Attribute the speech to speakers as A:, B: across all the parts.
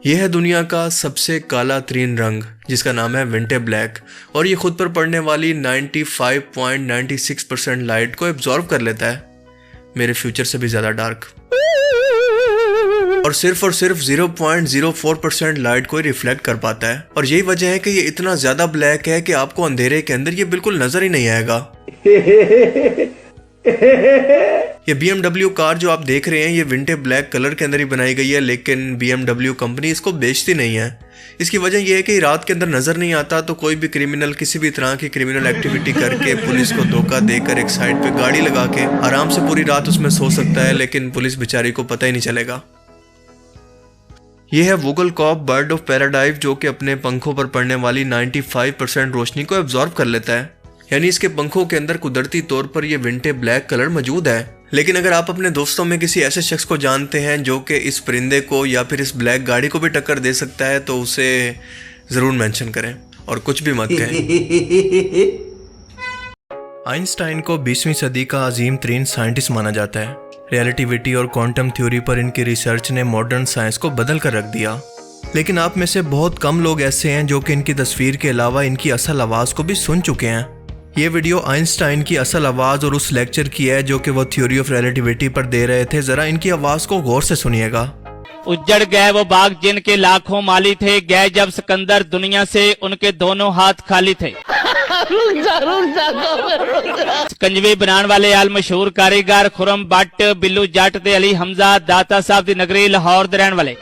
A: यह है दुनिया का सबसे काला तरीन रंग जिसका नाम है विंटर ब्लैक और ये खुद पर पड़ने वाली 95.96% लाइट को एब्जॉर्ब कर लेता है, मेरे फ्यूचर से भी ज़्यादा डार्क। और सिर्फ 0.04% लाइट को ही रिफ्लेक्ट कर पाता है और यही वजह है कि ये इतना ज़्यादा ब्लैक है कि आपको अंधेरे के अंदर ये बिल्कुल नज़र ही नहीं आएगा। ये BMW कार जो आप देख रहे हैं ये विंटर ब्लैक कलर के अंदर ही बनाई गई है, लेकिन BMW कंपनी इसको बेचती नहीं है। इसकी वजह यह है कि रात के अंदर नज़र नहीं आता तो कोई भी क्रिमिनल किसी भी तरह की क्रिमिनल एक्टिविटी करके पुलिस को धोखा देकर एक साइड पे गाड़ी लगा के आराम से पूरी रात उसमें सो सकता है, लेकिन पुलिस बेचारी को पता ही नहीं चलेगा। यह है वुगल कॉप बर्ड ऑफ पैराडाइज जो कि अपने पंखों पर पड़ने वाली 95% रोशनी को एब्जॉर्ब कर लेता है, यानी इसके पंखों के अंदर कुदरती तौर पर यह विंटर ब्लैक कलर मौजूद है। लेकिन अगर आप अपने दोस्तों में किसी ऐसे शख्स को जानते हैं जो कि इस परिंदे को या फिर इस ब्लैक गाड़ी को भी टक्कर दे सकता है तो उसे ज़रूर मेंशन करें और कुछ भी मत कहें। आइंस्टाइन को 20वीं सदी का अजीम तरीन साइंटिस्ट माना जाता है। रिलेटिविटी और क्वांटम थ्योरी पर इनकी रिसर्च ने मॉडर्न साइंस को बदल कर रख दिया। लेकिन आप में से बहुत कम लोग ऐसे हैं जो कि इनकी तस्वीर के अलावा इनकी असल आवाज़ को भी सुन चुके हैं। ये वीडियो आइंस्टाइन की असल आवाज़ और उस लेक्चर की है जो कि वो थ्योरी ऑफ रिलेटिविटी पर दे रहे थे। ज़रा इनकी आवाज़ को गौर से सुनिएगा।
B: उजड़ गए वो बाग जिनके लाखों माली थे, गए जब सिकंदर दुनिया से उनके दोनों हाथ खाली थे। कंजवी बनाने वाले आल मशहूर कारीगर खुरम बट बिल्लू जट ते अली हमजा दाता साहब दी नगरी लाहौर दे रहन वाले।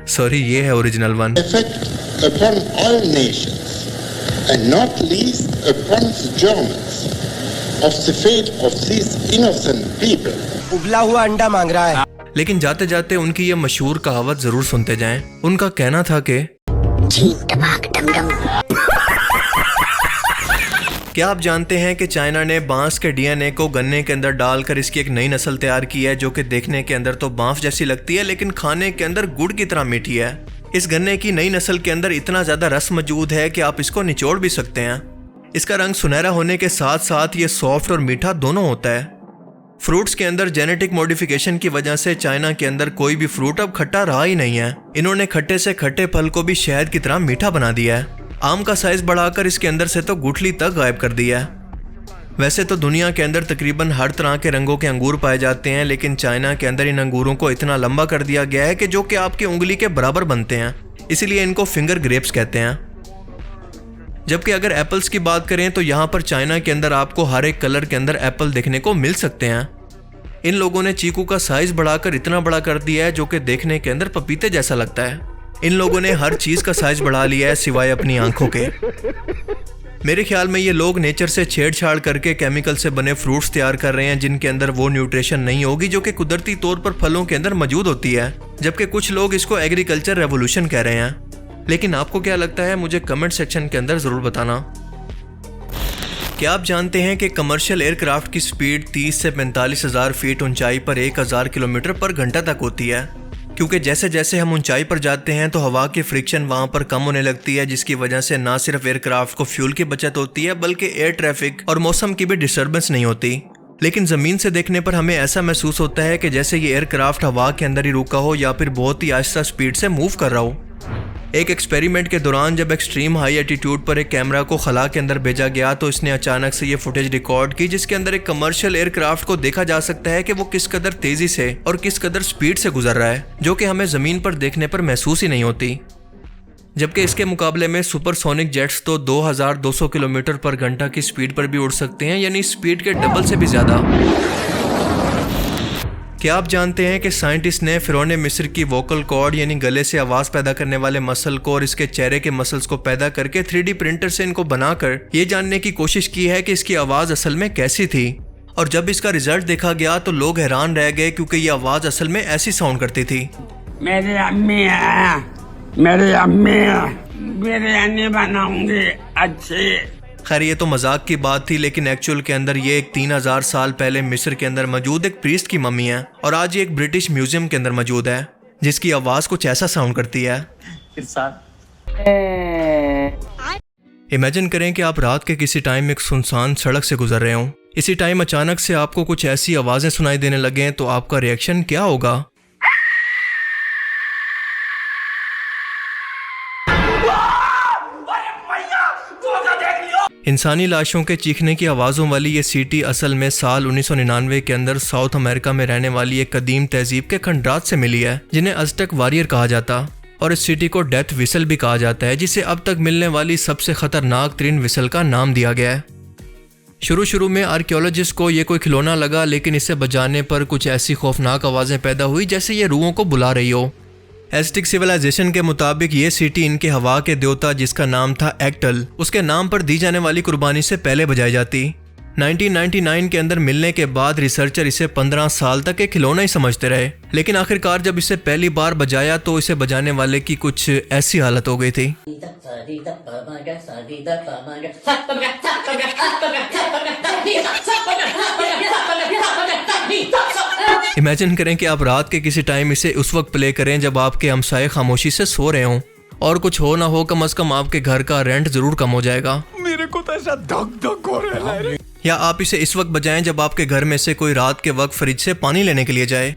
A: सॉरी, ये है original one.
C: And not least upon the Germans of the fate of these innocent people.
D: उबला हुआ अंडा मांग रहा है।
A: लेकिन जाते जाते उनकी ये मशहूर कहावत जरूर सुनते जाएं। उनका कहना था कि क्या आप जानते हैं कि चाइना ने बांस के DNA को गन्ने के अंदर डालकर इसकी एक नई नस्ल तैयार की है जो कि देखने के अंदर तो बांस जैसी लगती है लेकिन खाने के अंदर गुड़ की तरह मीठी है। इस गन्ने की नई नस्ल के अंदर इतना ज़्यादा रस मौजूद है कि आप इसको निचोड़ भी सकते हैं। इसका रंग सुनहरा होने के साथ साथ ये सॉफ्ट और मीठा दोनों होता है। फ्रूट्स के अंदर जेनेटिक मॉडिफिकेशन की वजह से चाइना के अंदर कोई भी फ्रूट अब खट्टा रहा ही नहीं है। इन्होंने खट्टे से खट्टे फल को भी शहद की तरह मीठा बना दिया है। आम का साइज बढ़ाकर इसके अंदर से तो गुठली तक गायब कर दिया है। वैसे तो दुनिया के अंदर तकरीबन हर तरह के रंगों के अंगूर पाए जाते हैं, लेकिन चाइना के अंदर इन अंगूरों को इतना लंबा कर दिया गया है कि जो कि आपकी उंगली के बराबर बनते हैं, इसीलिए इनको फिंगर ग्रेप्स कहते हैं। जबकि अगर एप्पल्स की बात करें तो यहाँ पर चाइना के अंदर आपको हर एक कलर के अंदर एप्पल देखने को मिल सकते हैं। इन लोगों ने चीकू का साइज बढ़ाकर इतना बड़ा कर दिया है जो कि देखने के अंदर पपीते जैसा लगता है। इन लोगों ने हर चीज का साइज बढ़ा लिया है सिवाय अपनी आंखों के। मेरे ख्याल में ये लोग नेचर से छेड़छाड़ करके केमिकल से बने फ्रूट्स तैयार कर रहे हैं जिनके अंदर वो न्यूट्रिशन नहीं होगी जो कि कुदरती तौर पर फलों के अंदर मौजूद होती है, जबकि कुछ लोग इसको एग्रीकल्चर रेवोल्यूशन कह रहे हैं। लेकिन आपको क्या लगता है, मुझे कमेंट सेक्शन के अंदर जरूर बताना। क्या आप जानते हैं कि कमर्शियल एयरक्राफ्ट की स्पीड 30 से 45 हज़ार फीट ऊंचाई पर 1000 किलोमीटर पर घंटा तक होती है, क्योंकि जैसे जैसे हम ऊंचाई पर जाते हैं तो हवा की फ्रिक्शन वहां पर कम होने लगती है, जिसकी वजह से ना सिर्फ एयरक्राफ्ट को फ्यूल की बचत होती है बल्कि एयर ट्रैफिक और मौसम की भी डिस्टर्बेंस नहीं होती। लेकिन ज़मीन से देखने पर हमें ऐसा महसूस होता है कि जैसे ये एयरक्राफ्ट हवा के अंदर ही रुका हो या फिर बहुत ही आहिस्ता स्पीड से मूव कर रहा हो। एक एक्सपेरिमेंट के दौरान जब एक्सट्रीम हाई एटीट्यूड पर एक कैमरा को खला के अंदर भेजा गया तो इसने अचानक से ये फुटेज रिकॉर्ड की जिसके अंदर एक कमर्शियल एयरक्राफ्ट को देखा जा सकता है कि वो किस कदर तेजी से और किस कदर स्पीड से गुजर रहा है, जो कि हमें ज़मीन पर देखने पर महसूस ही नहीं होती। जबकि इसके मुकाबले में सुपरसोनिक जेट्स तो 2200 किलोमीटर पर घंटा की स्पीड पर भी उड़ सकते हैं, यानी स्पीड के डबल से भी ज़्यादा। क्या आप जानते हैं कि साइंटिस्ट ने फिरौने मिस्र की वोकल कॉर्ड यानी गले से आवाज़ पैदा करने वाले मसल को और इसके चेहरे के मसल्स को पैदा करके 3D प्रिंटर से इनको बनाकर ये जानने की कोशिश की है कि इसकी आवाज़ असल में कैसी थी। और जब इसका रिजल्ट देखा गया तो लोग हैरान रह गए क्योंकि ये आवाज़ असल में ऐसी साउंड करती थी।
E: मेरी अम्मी बिरयानी बनाऊंगी अच्छी।
A: खैर ये तो मजाक की बात थी, लेकिन एक्चुअल के अंदर ये एक 3000 साल पहले मिस्र के अंदर मौजूद एक प्रीस्ट की मम्मी है और आज ये एक ब्रिटिश म्यूजियम के अंदर मौजूद है जिसकी आवाज़ कुछ ऐसा साउंड करती है। इमेजिन करें कि आप रात के किसी टाइम एक सुनसान सड़क से गुजर रहे हो, इसी टाइम अचानक से आपको कुछ ऐसी आवाज़ें सुनाई देने लगे तो आपका रिएक्शन क्या होगा? इंसानी लाशों के चीखने की आवाज़ों वाली ये सिटी असल में साल 1999 के अंदर साउथ अमेरिका में रहने वाली एक कदीम तहजीब के खंडरात से मिली है, जिन्हें अज़टेक वॉरियर कहा जाता, और इस सिटी को डेथ विसल भी कहा जाता है, जिसे अब तक मिलने वाली सबसे खतरनाक तरीन विसल का नाम दिया गया है। शुरू में आर्कियोलॉजिस्ट को ये कोई खिलौना लगा, लेकिन इसे बजाने पर कुछ ऐसी खौफनाक आवाज़ें पैदा हुई जैसे ये रूहों को बुला रही हो। एज़टेक सिविलाइजेशन के मुताबिक ये सिटी इनके हवा के देवता, जिसका नाम था एक्टल, उसके नाम पर दी जाने वाली कुर्बानी से पहले बजाई जाती। 1999 के अंदर मिलने के बाद रिसर्चर इसे 15 साल तक एक खिलौना ही समझते रहे, लेकिन आखिरकार जब इसे पहली बार बजाया तो इसे बजाने वाले की कुछ ऐसी हालत हो गई थी। इमेजिन करें कि आप रात के किसी टाइम इसे उस वक्त प्ले करें जब आपके हमसाये खामोशी से सो रहे हों, और कुछ हो ना हो, कम से कम आपके घर का रेंट जरूर कम हो जाएगा।
F: मेरे को तो ऐसा धक धक हो रहा है।
A: या आप इसे इस वक्त बजाएं जब आपके घर में से कोई रात के वक्त फ्रिज से पानी लेने के लिए जाए।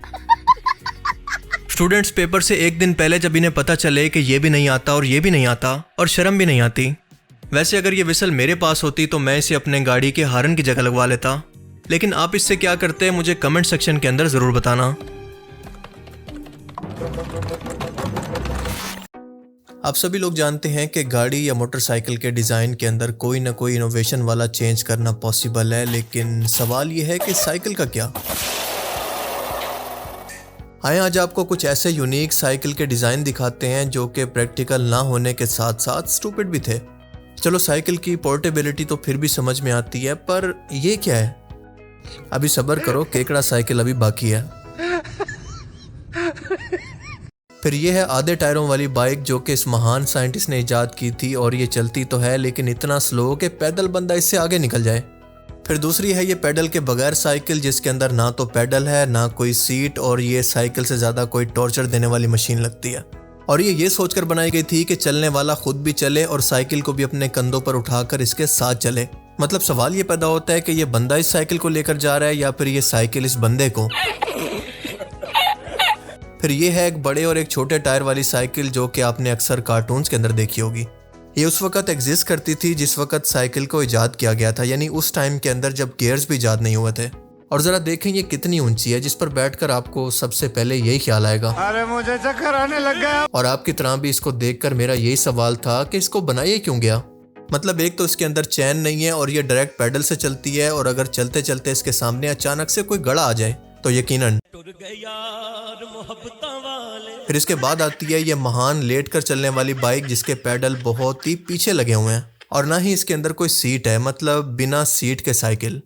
A: स्टूडेंट्स पेपर से एक दिन पहले जब इन्हें पता चले कि ये भी नहीं आता और ये भी नहीं आता और शर्म भी नहीं आती। वैसे अगर ये विसल मेरे पास होती तो मैं इसे अपने गाड़ी के हॉर्न की जगह लगवा लेता, लेकिन आप इससे क्या करते हैं मुझे कमेंट सेक्शन के अंदर ज़रूर बताना। आप सभी लोग जानते हैं कि गाड़ी या मोटरसाइकिल के डिज़ाइन के अंदर कोई ना कोई इनोवेशन वाला चेंज करना पॉसिबल है, लेकिन सवाल ये है कि साइकिल का क्या। आए आज आपको कुछ ऐसे यूनिक साइकिल के डिज़ाइन दिखाते हैं जो कि प्रैक्टिकल ना होने के साथ साथ स्टूपिड भी थे। चलो साइकिल की पोर्टेबिलिटी तो फिर भी समझ में आती है, पर ये क्या है? अभी सब्र करो, केकड़ा साइकिल अभी बाकी है। फिर ये है आधे टायरों वाली बाइक जो कि इस महान साइंटिस्ट ने इजाद की थी, और ये चलती तो है लेकिन इतना स्लो कि पैदल बंदा इससे आगे निकल जाए। फिर दूसरी है ये पैडल के बगैर साइकिल, जिसके अंदर ना तो पैडल है ना कोई सीट, और ये साइकिल से ज़्यादा कोई टॉर्चर देने वाली मशीन लगती है। और ये सोचकर बनाई गई थी कि चलने वाला खुद भी चले और साइकिल को भी अपने कंधों पर उठाकर इसके साथ चले। मतलब सवाल ये पैदा होता है कि ये बंदा इस साइकिल को लेकर जा रहा है या फिर ये साइकिल इस बंदे को। फिर ये है एक बड़े और एक छोटे टायर वाली साइकिल जो कि आपने अक्सर कार्टून्स के अंदर देखी होगी। ये उस वक्त एग्जिस्ट करती थी जिस वक्त साइकिल को इजाद किया गया था, यानी उस टाइम के अंदर जब गियर्स भी इजाद नहीं हुए थे। और जरा देखें ये कितनी ऊंची है, जिस पर बैठकर आपको सबसे पहले यही ख्याल आएगा,
F: अरे मुझे चक्कर आने लग गया।
A: और आपकी तरह भी इसको देखकर मेरा यही सवाल था कि इसको बनाया क्यों गया। मतलब एक तो इसके अंदर चैन नहीं है और ये डायरेक्ट पैडल से चलती है, और अगर चलते चलते इसके सामने अचानक से कोई गड़ा आ जाए तो यकीनन। फिर इसके बाद आती है ये महान लेट कर चलने वाली बाइक जिसके पैडल बहुत ही पीछे लगे हुए हैं, और ना ही इसके अंदर कोई सीट है, मतलब बिना सीट के साइकिल।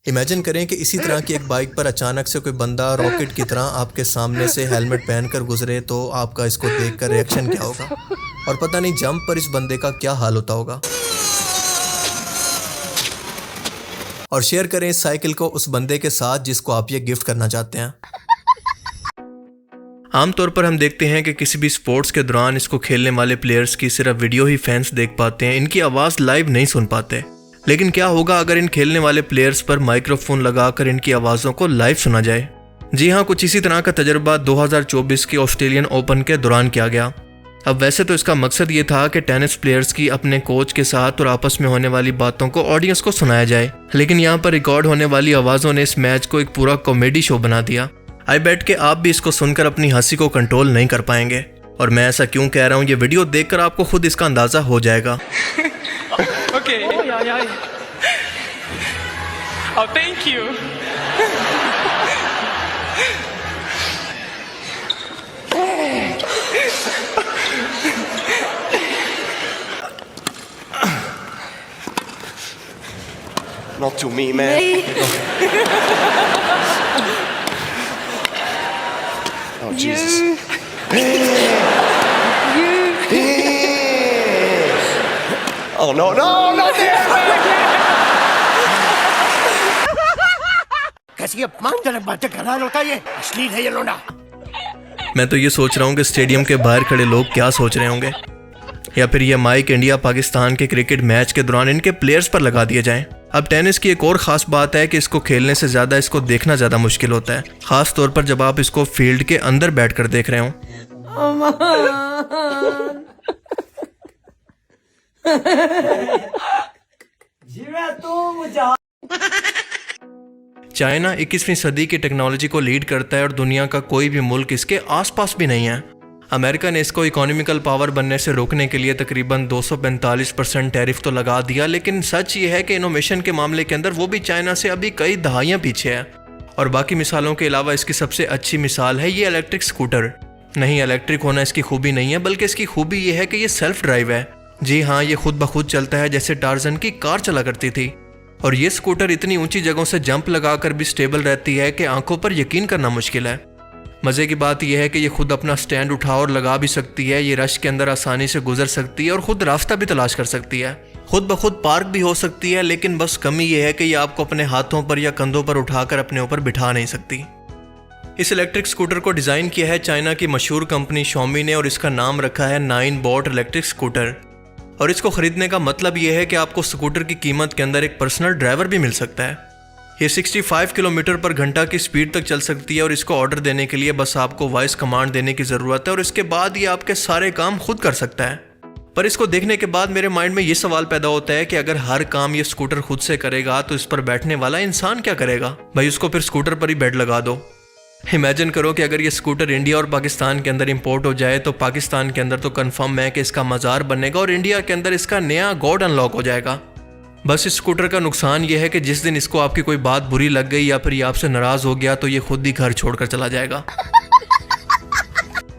A: इमेजिन करें कि इसी तरह की एक बाइक पर अचानक से कोई बंदा रॉकेट की तरह आपके सामने से हेलमेट पहनकर गुजरे तो आपका इसको देखकर रिएक्शन क्या होगा, और पता नहीं जंप पर इस बंदे का क्या हाल होता होगा। और शेयर करें इस साइकिल को उस बंदे के साथ जिसको आप ये गिफ्ट करना चाहते हैं। आमतौर पर हम देखते हैं कि किसी भी स्पोर्ट्स के दौरान इसको खेलने वाले प्लेयर्स की सिर्फ वीडियो ही फैंस देख पाते हैं, इनकी आवाज़ लाइव नहीं सुन पाते। लेकिन क्या होगा अगर इन खेलने वाले प्लेयर्स पर माइक्रोफोन लगाकर इनकी आवाज़ों को लाइव सुना जाए? जी हाँ, कुछ इसी तरह का तजर्बा 2024 के ऑस्ट्रेलियन ओपन के दौरान किया गया। अब वैसे तो इसका मकसद ये था कि टेनिस प्लेयर्स की अपने कोच के साथ और आपस में होने वाली बातों को ऑडियंस को सुनाया जाए, लेकिन यहाँ पर रिकॉर्ड होने वाली आवाज़ों ने इस मैच को एक पूरा कॉमेडी शो बना दिया। आई बेट कि आप भी इसको सुनकर अपनी हंसी को कंट्रोल नहीं कर पाएंगे, और मैं ऐसा क्यों कह रहा हूँ ये वीडियो देखकर आपको खुद इसका अंदाज़ा हो जाएगा।
G: Okay. Oh, thank you.
F: Not to me, man. Oh, Jesus. Oh, no, no, not there!
D: कैसी अपमानजनक बातें कर रहा होता है ये, अश्लील है ये लोना।
A: मैं तो ये सोच रहा हूँ कि स्टेडियम के बाहर खड़े लोग क्या सोच रहे होंगे, या फिर ये माइक इंडिया पाकिस्तान के क्रिकेट मैच के दौरान इनके प्लेयर्स पर लगा दिए जाएं। अब टेनिस की एक और ख़ास बात है कि इसको खेलने से ज़्यादा इसको देखना ज़्यादा मुश्किल होता है, ख़ास तौर पर जब आप इसको फील्ड के अंदर बैठकर देख रहे हों। चाइना 21वीं सदी की टेक्नोलॉजी को लीड करता है और दुनिया का कोई भी मुल्क इसके आसपास भी नहीं है। अमेरिका ने इसको इकोनॉमिकल पावर बनने से रोकने के लिए तकरीबन 245% टैरिफ तो लगा दिया, लेकिन सच ये है कि इनोवेशन के मामले के अंदर वो भी चाइना से अभी कई दहाइयाँ पीछे है। और बाकी मिसालों के अलावा इसकी सबसे अच्छी मिसाल है ये इलेक्ट्रिक स्कूटर। नहीं, इलेक्ट्रिक होना इसकी खूबी नहीं है, बल्कि इसकी खूबी ये है कि ये सेल्फ ड्राइव है। जी हाँ, ये खुद ब खुद चलता है जैसे टार्जन की कार चला करती थी। और ये स्कूटर इतनी ऊंची जगहों से जंप लगाकर भी स्टेबल रहती है कि आंखों पर यकीन करना मुश्किल है। मज़े की बात यह है कि ये खुद अपना स्टैंड उठा और लगा भी सकती है, ये रश के अंदर आसानी से गुजर सकती है और खुद रास्ता भी तलाश कर सकती है, खुद ब खुद पार्क भी हो सकती है। लेकिन बस कमी यह है कि ये आपको अपने हाथों पर या कंधों पर उठाकर अपने ऊपर बिठा नहीं सकती। इस इलेक्ट्रिक स्कूटर को डिज़ाइन किया है चाइना की मशहूर कंपनी Xiaomi ने और इसका नाम रखा है 9bot इलेक्ट्रिक स्कूटर। और इसको ख़रीदने का मतलब यह है कि आपको स्कूटर की कीमत के अंदर एक पर्सनल ड्राइवर भी मिल सकता है। ये 65 किलोमीटर पर घंटा की स्पीड तक चल सकती है और इसको ऑर्डर देने के लिए बस आपको वॉइस कमांड देने की ज़रूरत है और इसके बाद ये आपके सारे काम खुद कर सकता है। पर इसको देखने के बाद मेरे माइंड में ये सवाल पैदा होता है कि अगर हर काम ये स्कूटर खुद से करेगा तो इस पर बैठने वाला इंसान क्या करेगा? भाई उसको फिर स्कूटर पर ही बेड लगा दो। इमेजिन करो कि अगर ये स्कूटर इंडिया और पाकिस्तान के अंदर इंपोर्ट हो जाए तो पाकिस्तान के अंदर तो कंफर्म है कि इसका मज़ार बनेगा और इंडिया के अंदर इसका नया गॉड अनलॉक हो जाएगा। बस इस स्कूटर का नुकसान ये है कि जिस दिन इसको आपकी कोई बात बुरी लग गई या फिर ये आपसे नाराज़ हो गया तो ये खुद ही घर छोड़कर चला जाएगा।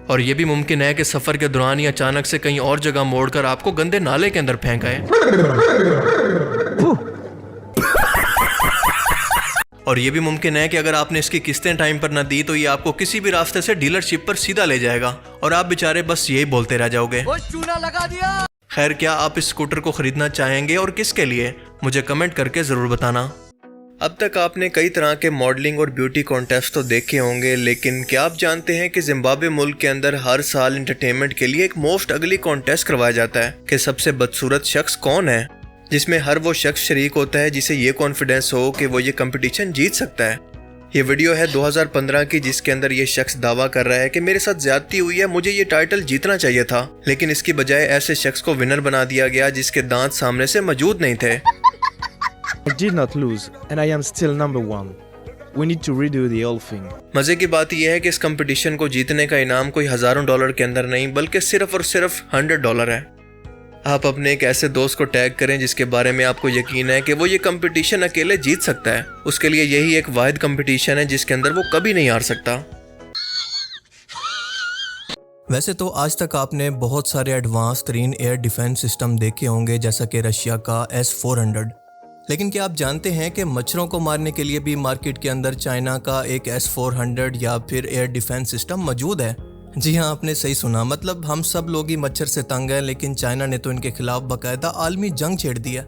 A: और ये भी मुमकिन है कि सफ़र के दौरान ये अचानक से कहीं और जगह मोड़कर आपको गंदे नाले के अंदर फेंक आए। और ये भी मुमकिन है कि अगर आपने इसकी किस्तें टाइम पर न दी तो ये आपको किसी भी रास्ते से डीलरशिप पर सीधा ले जाएगा और आप बेचारे बस यही बोलते रह जाओगे।
D: चूना लगा दिया।
A: खैर, क्या आप इस स्कूटर को खरीदना चाहेंगे और किसके लिए? मुझे कमेंट करके ज़रूर बताना। अब तक आपने कई तरह के मॉडलिंग और ब्यूटी कॉन्टेस्ट तो देखे होंगे, लेकिन क्या आप जानते हैं कि जिम्बाब्वे मुल्क के अंदर हर साल एंटरटेनमेंट के लिए एक मोस्ट अगली कॉन्टेस्ट करवाया जाता है कि सबसे बदसूरत शख्स कौन है, जिसमें हर वो शख्स शरीक होता है जिसे ये कॉन्फिडेंस हो कि वो ये कंपटीशन जीत सकता है। ये वीडियो है 2015 की, जिसके अंदर ये शख्स दावा कर रहा है कि मेरे साथ ज्यादती हुई है, मुझे ये टाइटल जीतना चाहिए था, लेकिन इसकी बजाय ऐसे शख्स को विनर बना दिया गया जिसके दांत सामने से मौजूद नहीं थे।
H: I did not lose and I am still number one. We need to redo the whole thing.
A: मजे की बात यह है कि इस कंपटीशन को जीतने का इनाम कोई हजारों डॉलर के अंदर नहीं बल्कि सिर्फ और सिर्फ $100 है। आप अपने एक ऐसे दोस्त को टैग करें जिसके बारे में आपको यकीन है कि वो ये कंपटीशन अकेले जीत सकता है। उसके लिए यही एक वाहिद कंपटीशन है जिसके अंदर वो कभी नहीं हार सकता। वैसे तो आज तक आपने बहुत सारे एडवांस तरीन एयर डिफेंस सिस्टम देखे होंगे, जैसा कि रशिया का S-400, लेकिन क्या आप जानते हैं कि मच्छरों को मारने के लिए भी मार्केट के अंदर चाइना का एक S-400 या फिर एयर डिफेंस सिस्टम मौजूद है? जी हाँ, आपने सही सुना। मतलब हम सब लोग ही मच्छर से तंग हैं, लेकिन चाइना ने तो इनके खिलाफ बाकायदा आलमी जंग छेड़ दिया।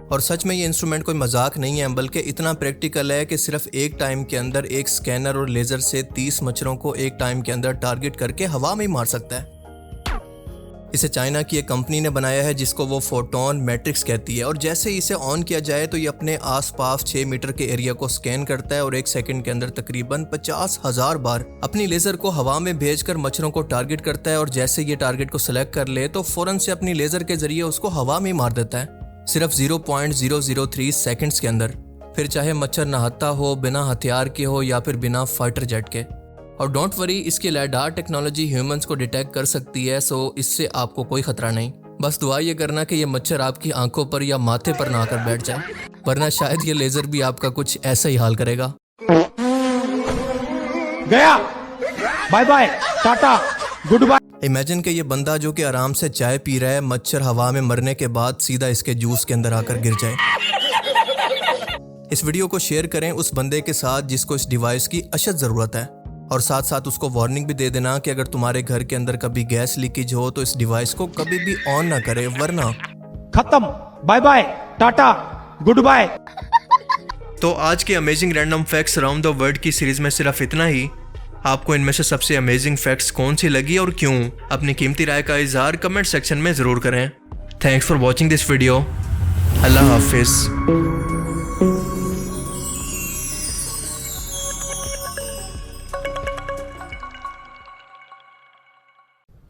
A: और सच में ये इंस्ट्रूमेंट कोई मजाक नहीं है, बल्कि इतना प्रैक्टिकल है कि सिर्फ एक टाइम के अंदर एक स्कैनर और लेज़र से 30 मच्छरों को एक टाइम के अंदर टारगेट करके हवा में ही मार सकता है। इसे चाइना की एक कंपनी ने बनाया है जिसको वो फोटोन मैट्रिक्स कहती है, और जैसे ही इसे ऑन किया जाए तो ये अपने आसपास 6 मीटर के एरिया को स्कैन करता है और 1 सेकंड के अंदर तकरीबन 50,000 बार अपनी लेज़र को हवा में भेजकर मच्छरों को टारगेट करता है। और जैसे ये टारगेट को सिलेक्ट कर ले तो फौरन से अपनी लेज़र के जरिए उसको हवा में मार देता है, सिर्फ 0.003 सेकंड्स के अंदर। फिर चाहे मच्छर नहाता हो, बिना हथियार के हो या फिर बिना फाइटर जेट के। और डोंट वरी, इसकी LiDAR टेक्नोलॉजी ह्यूमंस को डिटेक्ट कर सकती है, सो इससे आपको कोई खतरा नहीं। बस दुआ ये करना कि ये मच्छर आपकी आंखों पर या माथे पर ना आकर बैठ जाए, वरना शायद ये लेज़र भी आपका कुछ ऐसा ही हाल करेगा।
H: गया, बाय बाय, टाटा, गुड बाय।
A: इमेजिन कि ये बंदा जो कि आराम से चाय पी रहा है, मच्छर हवा में मरने के बाद सीधा इसके जूस के अंदर आकर गिर जाए। इस वीडियो को शेयर करें उस बंदे के साथ जिसको इस डिवाइस की अशद ज़रूरत है, और साथ साथ उसको वार्निंग भी दे देना कि अगर तुम्हारे घर के अंदर कभी गैस लीकेज हो तो इस डिवाइस को कभी भी ऑन ना करे, वरना
H: खत्म, बाय बाय, टाटा, गुड बाय।
A: तो आज के amazing random facts around the world की सीरीज में सिर्फ इतना ही। आपको इनमें से सबसे अमेजिंग फैक्ट्स कौन सी लगी और क्यों? अपनी कीमती राय का इजहार कमेंट सेक्शन में ज़रूर करें। Thanks for watching this video. अल्लाह हाफिज़।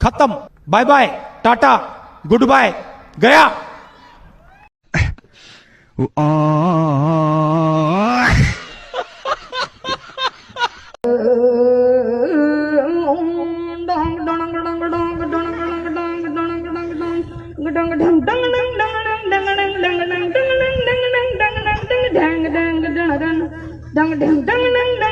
H: खत्म, बाय बाय, टाटा, गुड बाय, गया।
I: dang dang dang